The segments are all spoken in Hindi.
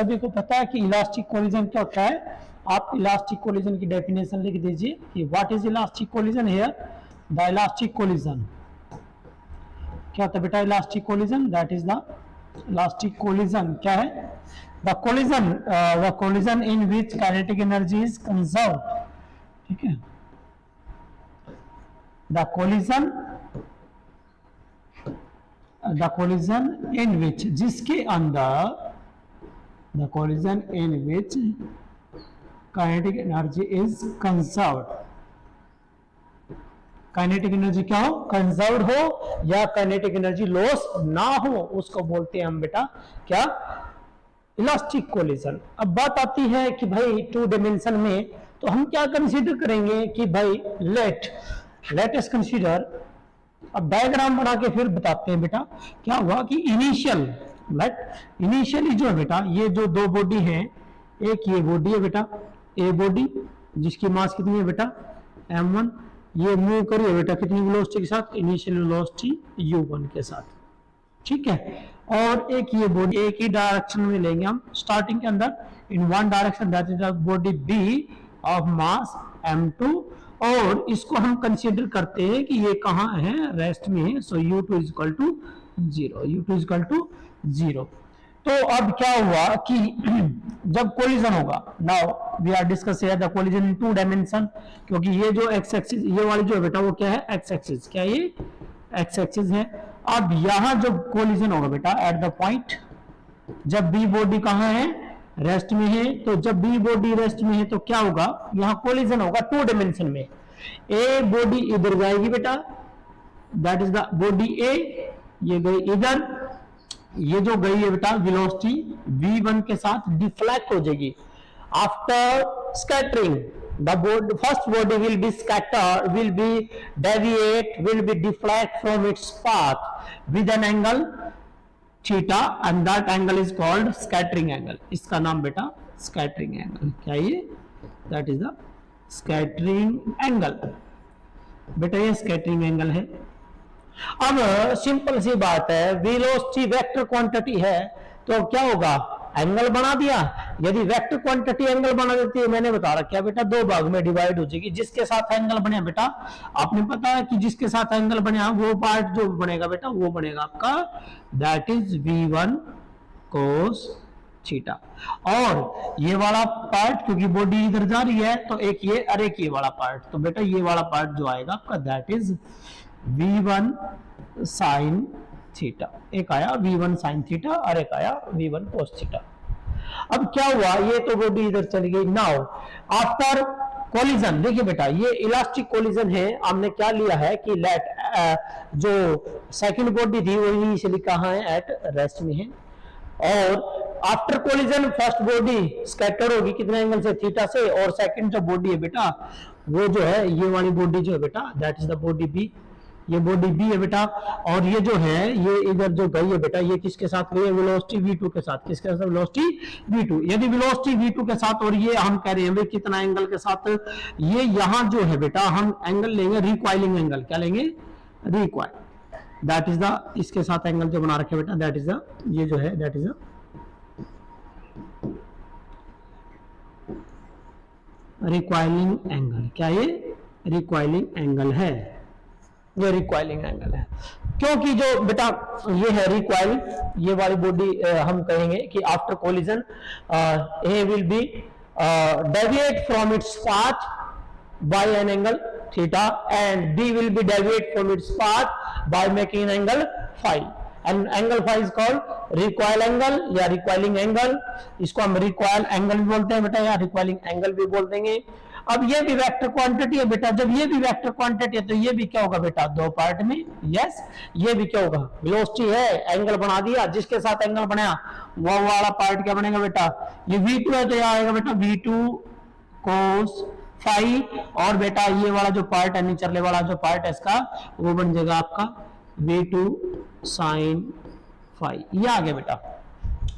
सभी को पता है कि इलास्टिक कोलिजन क्या होता है। आप इलास्टिक कोलिजन की डेफिनेशन लिख दीजिए कि what is elastic collision here. The elastic collision क्या होता है बेटा, elastic collision, that is the elastic collision क्या है, the collision in which kinetic energy is conserve. ठीक है, द कोलिजन इन विच, जिसके अंदर, the collision in which kinetic energy is conserved. Kinetic energy क्या हो, कंजर्व्ड हो या काइनेटिक एनर्जी लॉस ना हो, उसको बोलते हैं हम बेटा क्या, इलास्टिक कोलिजन। अब बात आती है कि भाई टू डायमेंशन में तो हम क्या कंसीडर करेंगे कि भाई लेट अस कंसीडर। अब डायग्राम बना के फिर बताते हैं बेटा क्या हुआ कि इनिशियली जो है बेटा, ये जो दो बॉडी है, एक ये बॉडी है बेटा ए बॉडी, जिसकी मास कितनी है बेटा m1, ये मूव करी है बेटा कितनी वेलोसिटी के साथ, इनिशियल वेलोसिटी u1 के साथ। ठीक है, और एक ये बॉडी एक ही डायरेक्शन में लेंगे हम स्टार्टिंग के अंदर, in one direction, that is the body B of mass m2, और इसको हम कंसीडर करते हैं कि ये कहाँ है, रेस्ट में है। So u2 is equal to 0, u2 is equal to 0। तो अब क्या हुआ कि जब कोलिजन होगा, now we are discuss here the collision in two dimension, क्योंकि ये जो एक्स एक्सिस, ये वाली जो है बेटा वो क्या है, एक्स एक्सिस, क्या ये एक्स एक्सिस है। अब यहां जो कोलिजन होगा बेटा एट द पॉइंट, जब बी बॉडी कहां है, रेस्ट में है, तो जब बी बॉडी रेस्ट में है तो क्या होगा, यहां कोलिजन होगा टू डायमेंशन में। ए बॉडी इधर जाएगी बेटा, दैट इज द बॉडी ए, ये गई इधर, ये जो गई है बेटा वेलोसिटी v1 के साथ डिफ्लेक्ट हो जाएगी। After scattering the first body will be scatter, will be deviate, will be deflect from its path with N angle theta, and that angle is called scattering angle. इसका नाम बेटा स्कैटरिंग एंगल, क्या ये, that is the scattering angle. बेटा ये स्कैटरिंग एंगल है। अब सिंपल सी बात है, वेलोसिटी वेक्टर क्वांटिटी है तो क्या होगा, एंगल बना दिया। यदि वेक्टर क्वांटिटी एंगल बना देती है, मैंने बता रखा है बेटा दो भाग में डिवाइड हो जाएगी। जिसके साथ एंगल बने बेटा, आपने पता है कि जिसके साथ एंगल बने वो पार्ट जो बनेगा बेटा वो बनेगा आपका, that is v1 cos theta. और ये वाला पार्ट क्योंकि बॉडी इधर जा रही है तो एक ये और एक ये वाला पार्ट, तो बेटा ये वाला पार्ट जो आएगा आपका that is v1 sin theta. एक आया v1 sin थीटा और एक आया v1 cos थीटा। अब क्या हुआ, ये तो बॉडी इधर चली गई। नाउ आफ्टर कोलिजन, देखिए बेटा ये इलास्टिक कोलिजन है, हमने क्या लिया है कि लेट जो सेकंड बॉडी थी वो इनिशियली कहां है, एट रेस्ट में है, और after collision first body scatter होगी कितने एंगल से, थीटा से, और सेकंड जो बॉडी है बेटा वो जो है ये वाली बॉडी जो है बेटा that is the body B, ये बॉडी बी है बेटा। और ये जो है ये इधर जो गई है बेटा ये किसके साथ गई है, वेलोसिटी v2 के साथ, किसके साथ, वेलोसिटी v2। यदि वेलोसिटी v2 के साथ, और ये हम कह रहे हैं भाई कितना एंगल के साथ, ये यहां जो है बेटा हम एंगल लेंगे रिक्वाइलिंग एंगल, क्या लेंगे, रिक्वाइल, दैट इज द, इसके साथ एंगल जो बना रखे बेटा दैट इज द, ये जो है दैट इज द रिक्वाइलिंग एंगल, क्या ये रिक्वाइलिंग एंगल है, ये रिक्वाइलिंग एंगल है। क्योंकि जो बेटा ये है रिक्वाइल, ये वाली बॉडी हम कहेंगे कि after collision A will be deviate from its path by an angle theta and B will be deviate from its path by making an angle phi, and angle phi is called recoil angle या रिक्वाइलिंग एंगल। इसको हम रिक्वाइल एंगल भी बोलते हैं बेटा या रिक्वाइलिंग एंगल भी बोल देंगे। अब ये भी वेक्टर क्वांटिटी है बेटा, जब ये भी वेक्टर क्वांटिटी है तो ये भी क्या होगा बेटा, दो पार्ट में, यस, ये भी क्या होगा, वेलोसिटी है, एंगल बना दिया, जिसके साथ एंगल बनाया वो वाला पार्ट क्या बनेगा बेटा, ये v2 है तो यह आएगा बेटा v2 cos फाई, और बेटा ये वाला जो पार्ट है नीचले वाला जो पार्ट है इसका वो बन जाएगा आपका v2 sin फाई। ये आ गया बेटा।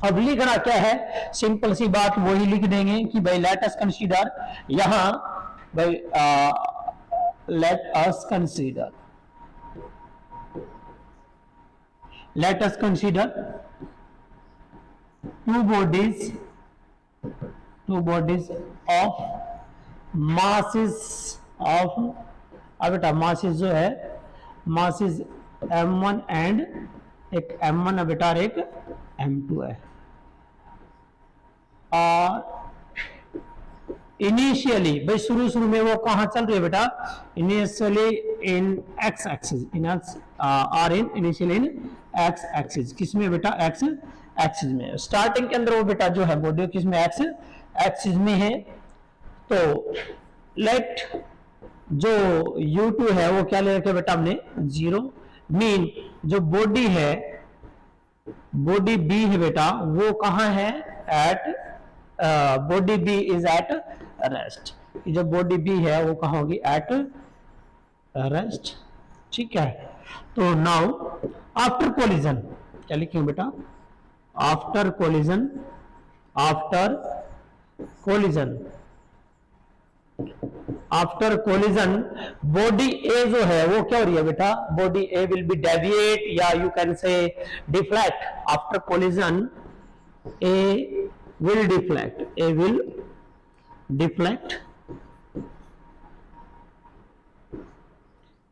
अब लिखना क्या है, सिंपल सी बात वही लिख देंगे कि भाई लेट अस कंसीडर, यहां भाई let us consider two bodies two bodies of masses of, अब बेटा मासेस जो है मासेस m1 एंड एक m1 है बेटा और एक m2 है, और इनिशियली भाई शुरू में वो कहां चल रही है बेटा, initially in x axis, in are in initially in x axis, किसमें बेटा एक्स एक्सिस में, स्टार्टिंग के अंदर वो बेटा जो है बॉडी किसमें एक्स एक्सिस में है। तो लेट जो u2 है वो क्या ले रखे बेटा हमने 0, मीन जो बॉडी है बॉडी b है बेटा वो कहां है at, body b is at rest, जो बॉडी b है वो कहां होगी एट रेस्ट, ठीक है। तो नाउ आफ्टर कोलिजन क्या लिखेंगे बेटा, after collision, after collision, after collision body A जो है वो क्या हो रही है बेटा, body A will be deviate या you can say deflect, after collision A will deflect, a will deflect,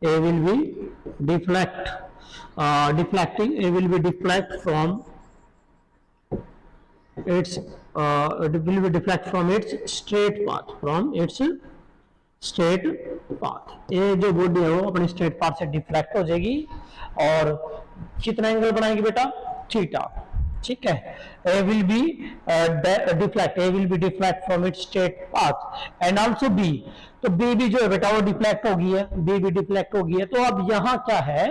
a will be deflect, deflecting, a will be deflect from its it will be deflect from its straight path, from its straight path, ये जो बॉडी है वो अपने स्ट्रेट पाथ से डिफ्लेक्ट हो जाएगी और कितना एंगल बनाएगी बेटा थीटा, ठीक है। A will be deflect, A will be deflect from its straight path and also B, तो B भी जो है बेटा वो डिफ्लेक्ट हो गई है, B भी डिफ्लेक्ट हो गई है। तो अब यहाँ क्या है,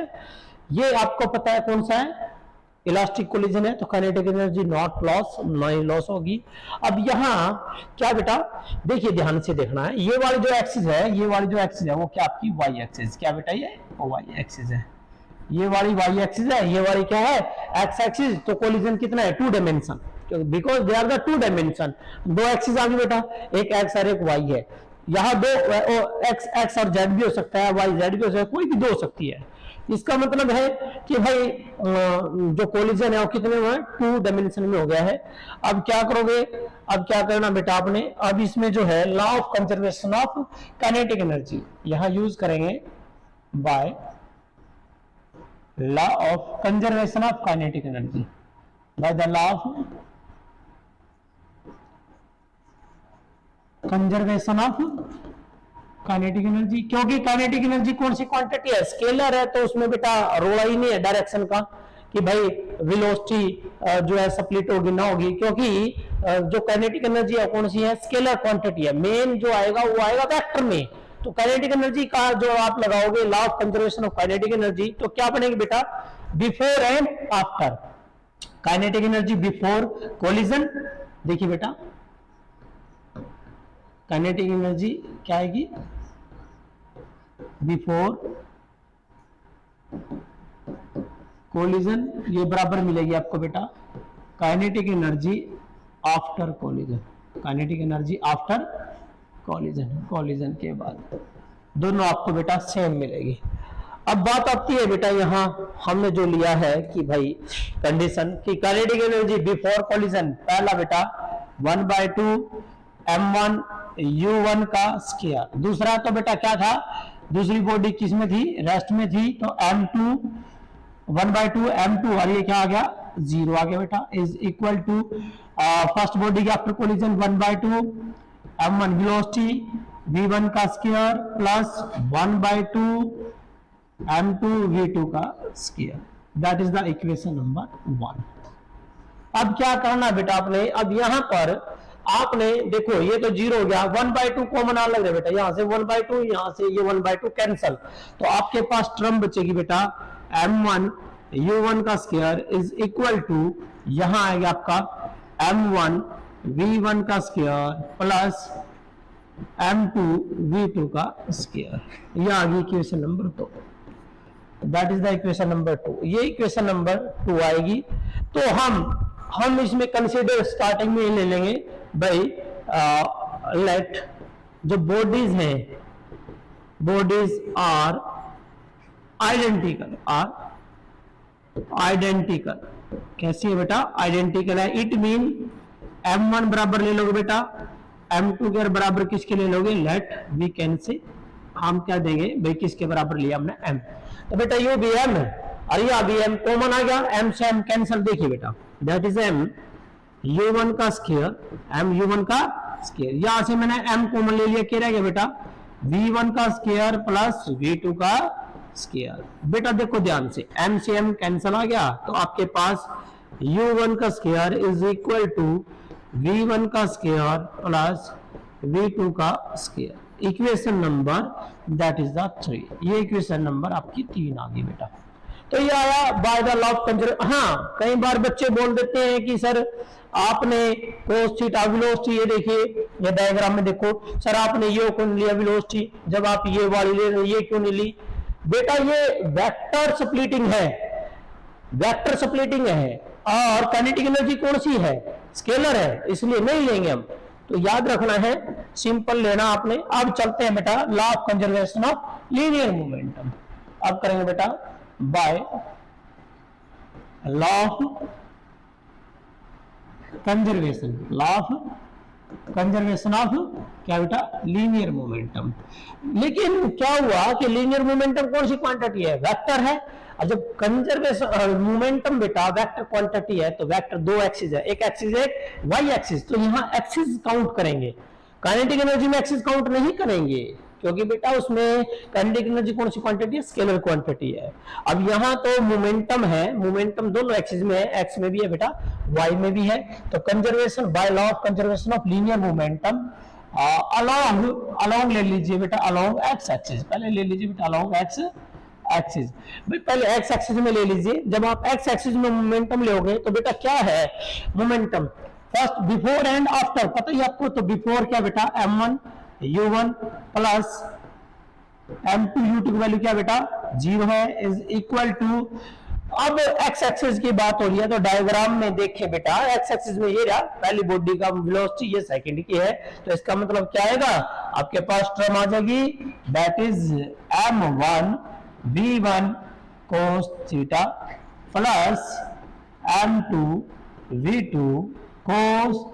ये आपको पता है कौन सा है, इलास्टिक कोलिजन है, तो काइनेटिक एनर्जी नॉट लॉस, नहीं लॉस होगी। अब यहाँ क्या बेटा देखिए ध्यान से देखना है, ये वाली जो एक्सिस है, ये वाली जो एक्सिस है वो क्या आपकी वाई एक्सिस, क्या बेटा ये वाई एक्सिस है, ये वाली वाई एक्सिस है, ये वाली क्या है एक्स एक्सिस। तो कोलिजन कितना है 2 dimension, because they are the 2 dimension, दो एक्सिस आ गई बेटा, एक एक्स और एक वाई है, यहाँ दो एक्स और जेड भी हो सकता है, वाई जेड भी हो सकता है, कोई भी दो हो सकती है। इसका मतलब है कि भाई जो कोलिजन है वो कितने में 2 डायमेंशन में हो गया है। अब क्या करोगे, अब क्या करना बेटा आपने, अब इसमें जो है law of conservation of kinetic energy यहां यूज करेंगे, bye law of conservation of kinetic energy, by the law of conservation of kinetic energy, क्योंकि काइनेटिक एनर्जी कौन सी क्वांटिटी है, स्केलर है, तो उसमें बेटा रोड़ा ही नहीं है डायरेक्शन का कि भाई वेलोसिटी जो है स्प्लिट होगी ना होगी, क्योंकि जो काइनेटिक एनर्जी है कौन सी है स्केलर क्वांटिटी है, मेन जो आएगा वो आएगा वेक्टर में। तो काइनेटिक एनर्जी का जो आप लगाओगे law of conservation of kinetic energy, तो क्या बनेगी बेटा before and after, kinetic energy before collision, देखिए बेटा काइनेटिक एनर्जी क्या आएगी बिफोर कोलिजन, ये बराबर मिलेगी आपको बेटा kinetic energy after collision, kinetic energy after collision, collision के बाद दोनों आपको बेटा सेम मिलेगी। अब बात आती है बेटा यहाँ हमने जो लिया है कि भाई कंडीशन कि काइनेटिक एनर्जी बिफोर कोलिजन, पहला बेटा 1/2 m1 u1 का स्क्वायर, दूसरा तो बेटा क्या था, दूसरी बॉडी किस में थी रेस्ट में थी, तो m2 1/2 m2 और ये क्या आ गया 0 आ गया बेटा, is equal to first body के after collision 1/2 m1 velocity v1 का स्क्वायर प्लस 1/2 m2 v2 का square, that is the equation number 1। अब क्या करना बेटा आपने, अब यहां पर आपने देखो ये तो 0 हो गया, 1/2 कॉमन आ लग रहा है बेटा, यहां से 1/2 यहां से ये 1/2 कैंसल, तो आपके पास टर्म बचेगी बेटा m1 u1 का स्क्वायर इज इक्वल टू यहां आएगा आपका m1 v1 का स्क्वायर प्लस m2 v2 का स्क्वायर, यह आ गई equation number 2, that is the equation number 2। ये इक्वेशन नंबर 2 आएगी। तो हम इसमें कंसीडर स्टार्टिंग में ले लेंगे भाई लेट जो बॉडीज हैं, bodies are identical, are identical, कैसी है बेटा आइडेंटिकल है, इट मीन m1 बराबर ले लोगे बेटा, m2 के बराबर किसके ले लोगे, लेट वी कैन से हम क्या देंगे भाई, किसके बराबर लिया हमने m, तो बेटा ये भी m है और ये भी m कॉमन आ गया, m से m कैंसिल, देखिए बेटा दैट इज m u1 का स्क्वायर, m u1 का स्क्वायर, यहां से मैंने m कॉमन ले लिया, क्या रह गया बेटा v1 का स्क्वायर प्लस v2 का स्क्वायर। बेटा देखो ध्यान से m कैंसिल आ गया, तो आपके पास u1 का square is equal to v1 का स्क्वायर प्लस v2 का square. Equation number that is the 3, ये इक्वेशन नंबर आपकी 3 आ गई बेटा। तो ये आया by the law of conservation. हाँ, कई बार बच्चे बोल देते हैं कि सर आपने cos थीटा वेलोसिटी, ये देखिए ये डायग्राम में देखो सर आपने ये कौन लिया वेलोसिटी, जब आप ये वाली ले रहे ये क्यों नहीं ली। बेटा ये वेक्टर स्प्लिटिंग है, वेक्टर स्प्लिटिंग है, और काइनेटिक एनर्जी कौन सी है, स्केलर है, इसलिए नहीं लेंगे हम। तो याद रखना है, सिंपल लेना आपने। अब चलते हैं बेटा law of conservation of linear momentum. अब करेंगे बेटा by law of conservation, law of conservation of क्या बेटा, लीनियर मोमेंटम। लेकिन क्या हुआ कि लीनियर मोमेंटम कौन सी क्वांटिटी है, वेक्टर है, और जब कंजर्वेशन मोमेंटम बेटा वेक्टर क्वांटिटी है तो वेक्टर दो एक्सिस है, एक एक्सिस है वाई एक्सिस, तो यहाँ एक्सिस काउंट करेंगे, काइनेटिक एनर्जी में एक्सिस काउंट नहीं करेंगे, क्योंकि बेटा उसमें काइनेटिक एनर्जी कौन सी क्वांटिटी है, स्केलर क्वांटिटी है। अब यहाँ तो मोमेंटम है, मोमेंटम दोनों एक्सिस में है, एक्स में भी है बेटा वाई में भी है। तो conservation by law of conservation of linear momentum along ले लीजिए बेटा, अलोंग एक्स एक्सिस, पहले ले लीजिए बेटा अलोंग एक्स एक्सिस, पहले एक्स एक्सिस में ले लीजिए। जब आप एक्स एक्सिस में मोमेंटम लोगे तो बेटा क्या है momentum, first before and after पता ही आपको, तो बिफोर क्या बेटा m1 u1 plus m2 u2 की वैल्यू क्या बेटा 0 है, इज इक्वल टू, अब एक्स एक्सिस की बात हो रही है तो डायग्राम में देखिए बेटा एक्स एक्सिस में ये रहा पहली बॉडी का वेलोसिटी, ये सेकंड की है, तो इसका मतलब क्या आएगा, आपके पास टर्म आ जाएगी that is m1 v1 cos theta plus m2 v2 cos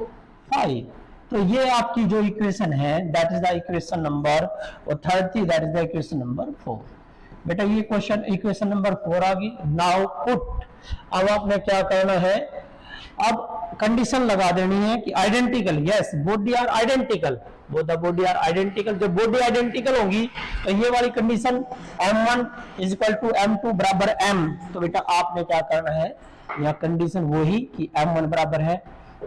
phi. तो ये आपकी जो इक्वेशन है that is the equation number 30, that is the equation number 4। बेटा ये क्वेश्चन इक्वेशन नंबर 4 आ गई। नाउ पुट, अब आपने क्या करना है, अब कंडीशन लगा देनी है कि identical, yes body are identical, both the body are identical. जब बॉडी आइडेंटिकल होगी तो ये वाली condition m1 is equal to m2 बराबर m, तो बेटा आपने क्या करना है, यह कंडीशन वही कि m1 बराबर है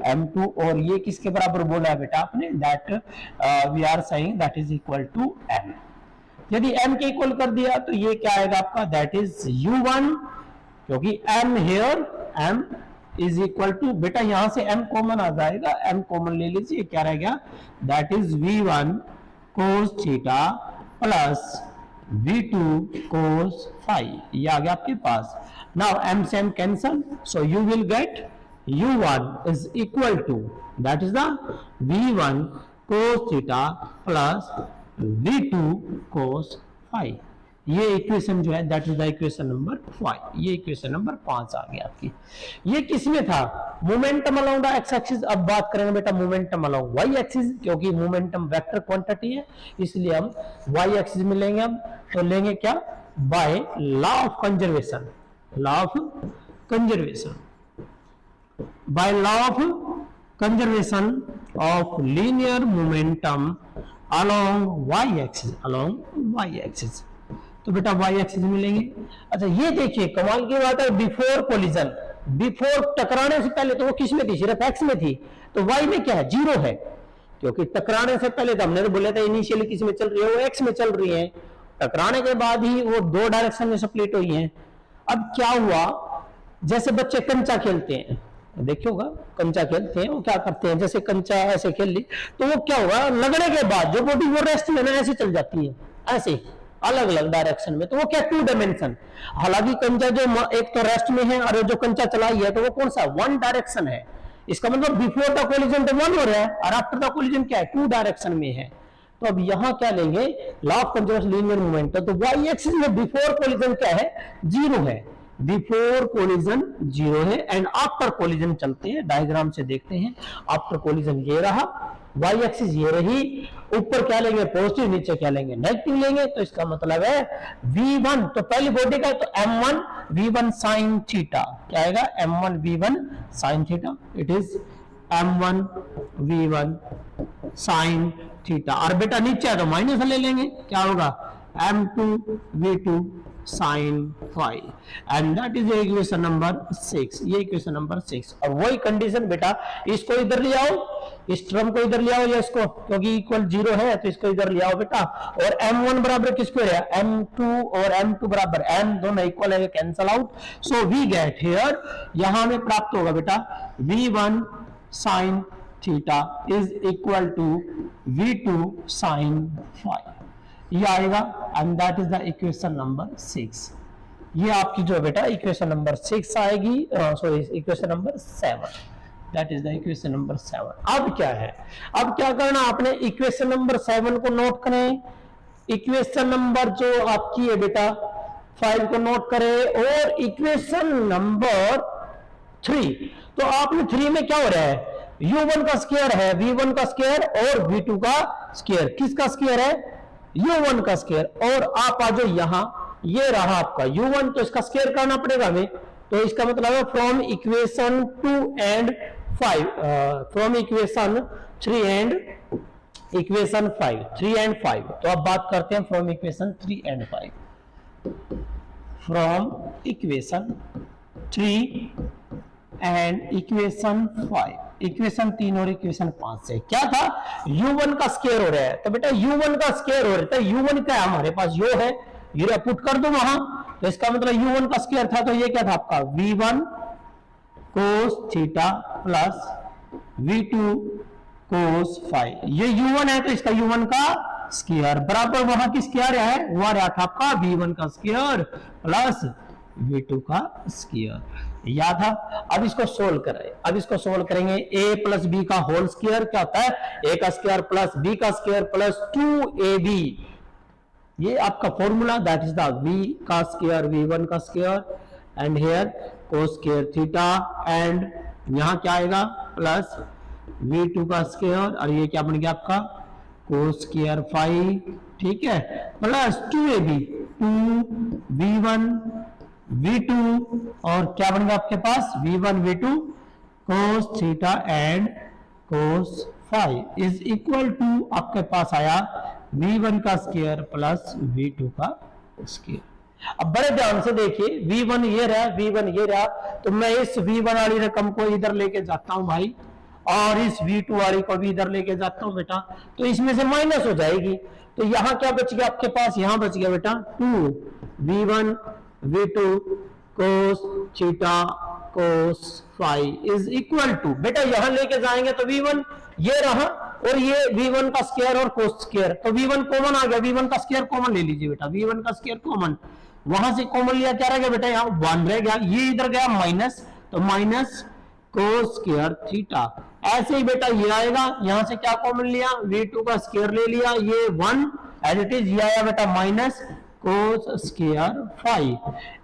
m2, और ये किसके बराबर बोला है बेटा आपने, that we are saying that is equal to m। यदि m के इक्वल कर दिया तो ये क्या आएगा आपका, दैट इज u1, क्योंकि m here m is equal to, बेटा यहां से m कॉमन आ जाएगा, m कॉमन ले लीजिए, क्या रह गया, that is v1 cos theta plus v2 cos phi, ये आ गया आपके पास। नाउ m से m cancel, so you will get u1 is equal to, that is the v1 cos theta plus v2 cos phi। ये इक्वेशन जो है that is the equation number 5, ये इक्वेशन नंबर 5 आ गया आपकी। ये किसमें था, momentum along the x axis. अब बात करेंगे बेटा मोमेंटम अलोंग वाई एक्सिस, क्योंकि मोमेंटम वेक्टर क्वांटिटी है इसलिए हम वाई एक्सिस में लेंगे। हम तो लेंगे क्या, by law of conservation, law of conservation, by law of conservation of linear momentum along y-axis, along y-axis। तो बेटा y-axis में लेंगे। अच्छा ये देखिए कमाल की बात है, बिफोर कोलिजन, बिफोर टकराने से पहले तो वो किस में थी, सिर्फ x में थी, तो y में क्या है, 0 है, क्योंकि टकराने से पहले तो हमने तो बोला था इनिशियली किस में चल रही है, वो x में चल रही है, टकराने के बाद ही वो दो डायरेक्शन में स्प्लिट हुई है। अब क्या हुआ, जैसे बच्चे कंचा खेलते हैं, देखिएगा कंचा खेलते हैं, वो क्या करते हैं, जैसे कंचा ऐसे खेल ली तो वो क्या होगा, लगने के बाद जो बॉडी वो रेस्ट में ना ऐसे चल जाती है, ऐसे अलग अलग डायरेक्शन में, तो वो क्या 2 डायमेंशन। हालांकि कंचा जो एक तो रेस्ट में है और जो कंचा चलाई है तो वो कौन सा 1 डायरेक्शन है। इसका मतलब बिफोर द कोलिजन तो 1 हो रहा है और आफ्टर द कोलिजन क्या है, 2 डायरेक्शन में है। तो अब यहां क्या लेंगे, law of conservation linear momentum, तो वाई एक्सिस में बिफोर कोलिजन क्या है, 0 है, बिफोर कोलिजन 0 है एंड आफ्टर कोलिजन चलते हैं, डायग्राम से देखते हैं। आफ्टर कोलिजन ये रहा, वाई एक्सिस ये रही, ऊपर क्या लेंगे पॉजिटिव, नीचे क्या लेंगे नेगेटिव लेंगे, तो इसका मतलब है v1 तो पहली बॉडी का तो m1 v1 sin थीटा, क्या आएगा m1 v1 sin theta, it is m1 v1 sin theta. और बेटा नीचे है तो माइनस ले लेंगे, क्या होगा m2 v2 sin phi, and that is equation number 6। ये इक्वेशन नंबर 6। और वही कंडीशन बेटा इसको इधर ले आओ, इस टर्म को इधर ले आओ या इसको, क्योंकि इक्वल 0 है तो इसको इधर ले आओ बेटा। और m1 बराबर किसको है m2 और m2 बराबर m, दोनों इक्वल है, cancel out. So we get here, यहां हमें प्राप्त होगा बेटा v1 sin theta is equal to v2 sin phi, ये आएगा and that is the equation number 6। ये आपकी जो बेटा इक्वेशन नंबर 6 आएगी, sorry equation number 7, that is the equation number 7। अब क्या है, अब क्या करना आपने, इक्वेशन नंबर 7 को नोट करें, इक्वेशन नंबर जो आपकी है बेटा 5 को नोट करें, और इक्वेशन नंबर 3, तो आपने 3 में क्या हो रहा है, u1 का स्क्वायर है, v1 का स्क्वायर और v2 का स्क्वायर, किसका स्क्वायर है u1 का स्क्वायर। और आप आ जाओ यहां, ये रहा आपका u1, तो इसका स्क्वायर करना पड़ेगा हमें, तो इसका मतलब है from equation 2 and 5, from equation 3 and equation 5, 3 and 5। तो अब बात करते हैं from equation 3 and 5, from equation 3 and equation 5, equation 3 और इक्वेशन 5 से क्या था, u1 का स्क्वायर हो रहा है, तो बेटा u1 का स्क्वायर हो रहा है, u1 क्या है हमारे पास यो है, ये पुट कर दो वहां, तो इसका मतलब u1 का स्क्वायर था, तो ये क्या था आपका v1 cos theta plus v2 cos phi, ये u1 है तो इसका u1 का स्क्वायर बराबर वहां की स्क्वायर है, वह रहा था आपका v1 का स्क्वायर प्लस v2 का स्क्वायर, याद था। अब इसको सोल्व करें, अब इसको सोल्व करेंगे, a प्लस बी का होल स्क्वायर क्या होता है, a का स्क्वायर प्लस b का स्क्वायर प्लस 2ab, ये आपका formula, that is the v का स्क्वायर v1 का square and here cos square theta, and यहां क्या आएगा प्लस v2 का स्क्वायर, और ये क्या बन गया आपका cos स्क्वायर फाई, ठीक है, प्लस 2ab 2v1 v2, और क्या बन गया आपके पास v1 v2 cos theta and cos phi is equal to आपके पास आया v1 का स्क्वायर प्लस v2 का स्क्वायर। अब बड़े ध्यान से देखिए, v1 ये रहा, v1 ये रहा, तो मैं इस v1 वाली रकम को इधर लेके जाता हूं भाई, और इस v2 वाली को भी इधर लेके जाता हूं बेटा, तो इसमें से माइनस हो जाएगी, तो यहां क्या बच गया आपके पास, यहां बच गया बेटा 2v1 v2 cos theta cos phi is equal to, बेटा यहां लेके जाएंगे तो v1 ये रहा, और ये v1 का स्क्वायर और cos स्क्वायर, तो v1 कॉमन आ गया, v1 का स्क्वायर कॉमन ले लीजिए बेटा, v1 का स्क्वायर कॉमन, वहां से कॉमन लिया, क्या रह गया बेटा यहाँ 1 रह गया, ये इधर गया माइनस, तो माइनस cos स्क्वायर थीटा, ऐसे ही बेटा ये आएगा, यहां से क्या कॉमन लिया, v2 का स्क्वायर ले लिया, ये 1 एज इट इज, ये आया बेटा माइनस cos स्क्वायर फाई,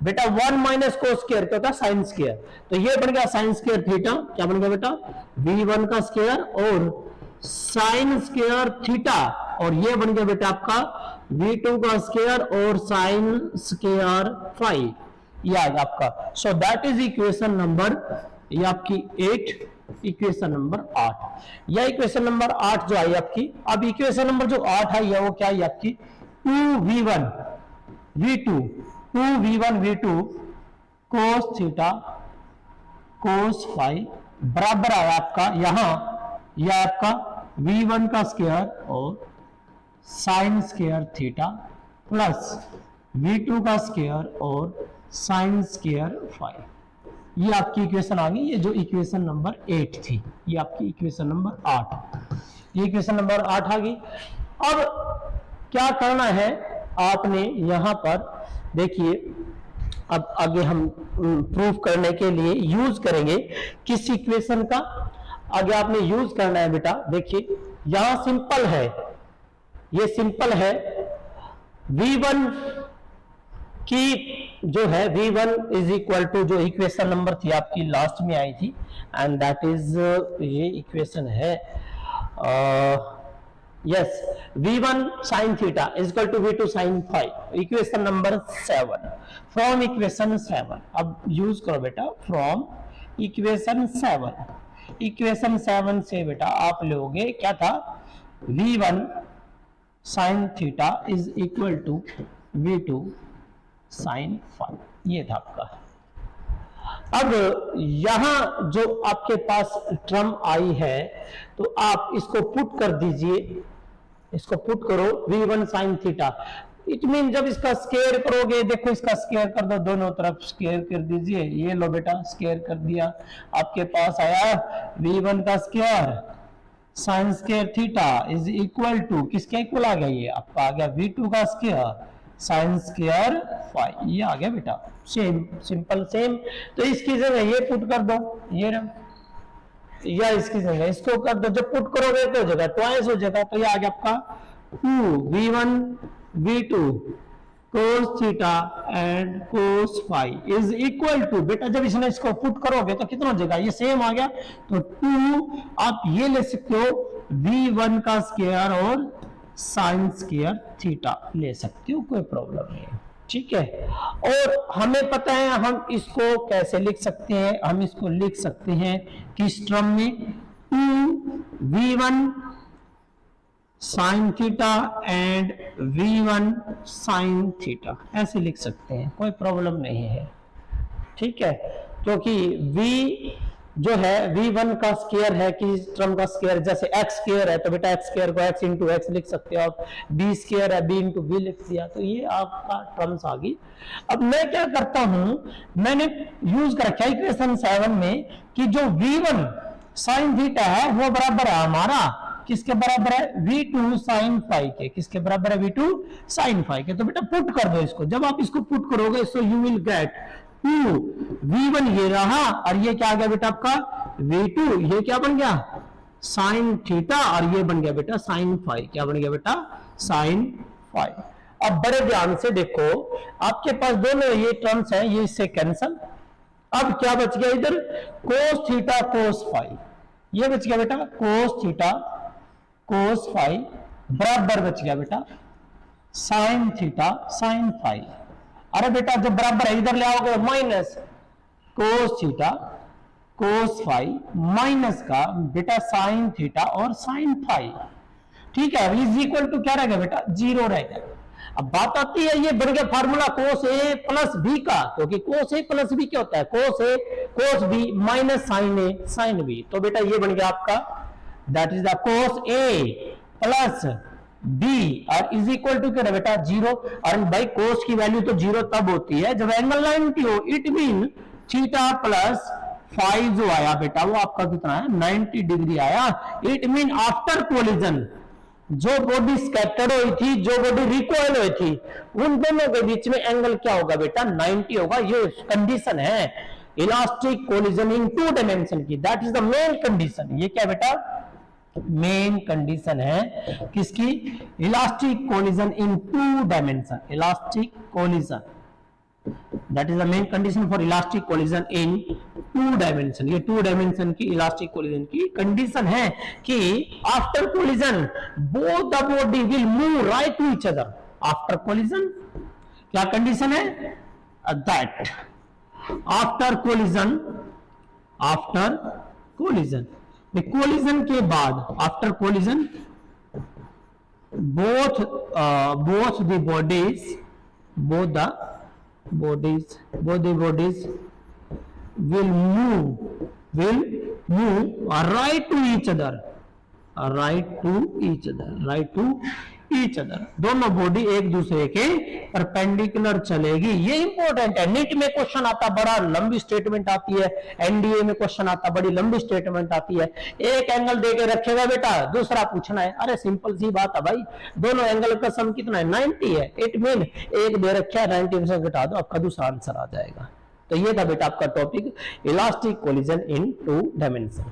बेटा 1 माइनस cos स्क्वायर क्या होता है sin स्क्वायर, तो ये बन गया sin स्क्वायर थीटा, क्या बन गया बेटा v1 का स्क्वायर और sin स्क्वायर थीटा, और ये बन गया बेटा आपका v2 का स्क्वायर और sin स्क्वायर फाई, ये आएगा आपका। So that is equation number, ये आपकी 8, इक्वेशन नंबर 8, यह इक्वेशन नंबर 8 जो आई आपकी। अब इक्वेशन नंबर जो 8 है ये वो क्या है आपकी 2v1 v2 cos theta cos phi बराबर आया आपका यहां, यह आपका v1 का स्क्वायर और sin square theta plus v2 का स्क्वायर और sin स्क्वायर फाई, ये आपकी इक्वेशन आ गई, ये जो इक्वेशन नंबर 8 थी, ये आपकी इक्वेशन नंबर 8, ये इक्वेशन नंबर 8 आ गई। अब क्या करना है आपने यहां पर देखिए, अब आगे हम प्रूफ करने के लिए यूज करेंगे किस इक्वेशन का, आगे आपने यूज करना है बेटा, देखिए यहां सिंपल है, ये सिंपल है v1 कि जो है V1 इज इक्वल टू, जो इक्वेशन नंबर थी आपकी लास्ट में आई थी, एंड दैट इज, ये इक्वेशन है yes, V1 sin theta is equal to V2 sin phi, equation number 7, from equation 7। अब यूज करो बेटा फ्रॉम इक्वेशन 7, इक्वेशन 7 से बेटा आप लोगे क्या था, V1 sin theta is equal to V2 sin phi, ये था आपका। अब यहां जो आपके पास टर्म आई है तो आप इसको पुट कर दीजिए, इसको पुट करो V1 sin theta, it mean जब इसका स्क्वायर करोगे, देखो इसका स्क्वायर कर दो, दोनों तरफ स्क्वायर कर दीजिए, ये लो बेटा स्क्वायर कर दिया, आपके पास आया V1 का square sin square theta is equal to, किसके इक्वल आ गया, ये आपका आ गया V2 का स्क्वायर sin स्क्वायर फाई, ये आ गया बेटा, सेम सिंपल सेम। तो इसकी जगह ये पुट कर दो, ये रहा, या इसकी जगह इसको कर दो, जब पुट करोगे तो जगह ट्वाइस हो जाएगा, तो ये आ गया आपका 2V1 V2 cos theta and cos phi is equal to, बेटा जब इसने इसको पुट करोगे तो कितना हो जाएगा, ये सेम आ गया, तो 2 आप ये ले सकते हो V1 का स्क्वायर और साइन स्क्वायर थीटा ले सकते हो, कोई प्रॉब्लम नहीं है, ठीक है। और हमें पता है हम इसको कैसे लिख सकते हैं, हम इसको लिख सकते हैं किस टर्म में, 2V1 sin theta and V1 sin theta, ऐसे लिख सकते हैं, कोई प्रॉब्लम नहीं है, ठीक है। क्योंकि V जो है V1 का स्क्वायर है, कि टर्म का स्क्वायर, जैसे x स्क्वायर है तो बेटा x स्क्वायर को x इंटू एक्स लिख सकते हो आप, b स्क्वायर है b इंटू बी लिख दिया, तो ये आपका टर्म्स आ गई। अब मैं क्या करता हूं, मैंने यूज कर रखा है इक्वेशन 7 में कि जो V1 sin थीटा है वो बराबर है हमारा किसके बराबर है, V2 sin फाई के, किसके बराबर है, V2 sin फाई के। तो बेटा पुट कर दो इसको, जब आप इसको पुट करोगे सो यू विल गेट 2V1 ये रहा, और ये क्या आ गया बेटा आपका V2, ये क्या बन गया sin थीटा, और ये बन गया बेटा sin फाई, क्या बन गया बेटा sin फाई। अब बड़े ध्यान से देखो, आपके पास दोनों ये टर्म्स हैं, ये इससे कैंसल, अब क्या बच गया इधर, cos थीटा cos फाई, ये बच गया बेटा cos थीटा cos फाई बराबर बच गया बेटा sin थीटा sin फाई। अरे बेटा जब बराबर है इधर ले आओगे minus cos theta cos phi minus का बेटा sin थीटा और sin फाई, ठीक है, इज इक्वल टू क्या रहेगा बेटा, 0 रहेगा। अब बात आती है, ये बन गया formula cos a plus b का, क्योंकि cos a प्लस b क्या होता है, cos a cos b minus sin a sin b, तो बेटा ये बन गया आपका that is the cos a plus b और इज इक्वल टू क्या बेटा 0। और भाई cos की वैल्यू तो 0 तब होती है जब एंगल 90 हो, it mean theta plus phi जो आया बेटा वो आपका कितना है, 90 डिग्री आया। इट मीन आफ्टर कोलिजन जो बॉडी स्कैटर्ड हुई थी, जो बॉडी रिकॉइल हुई थी, उन दोनों के बीच में एंगल क्या होगा बेटा, 90 होगा। ये कंडीशन है इलास्टिक कोलिजन इन 2 डायमेंशन की, that is the main condition. ये क्या बेटा, मेन कंडीशन है किसकी, elastic collision in 2 dimension, elastic collision, that is the main condition for elastic collision in 2 dimension. ये 2 डायमेंशन की इलास्टिक कोलिजन की कंडीशन है कि after collision both the body will move right to each other. After collision क्या कंडीशन है, that after collision, after collision, collision के बाद, after collision both the bodies will move right to each other, दोनों बॉडी एक दूसरे के परपेंडिकुलर चलेगी। ये इंपॉर्टेंट है, नीट में क्वेश्चन आता बड़ा लंबी स्टेटमेंट आती है, एनडीए में क्वेश्चन आता बड़ी लंबी स्टेटमेंट आती है। एक एंगल देके रखेगा बेटा, दूसरा पूछना है, अरे सिंपल सी बात है भाई, दोनों एंगल का सम कितना है, 90 है। इट मीन एक दे रखा है, 90 में से घटा दो, आपका दूसरा आंसर आ जाएगा। तो ये था बेटा आपका टॉपिक इलास्टिक कोलिजन इन 2 डायमेंशन।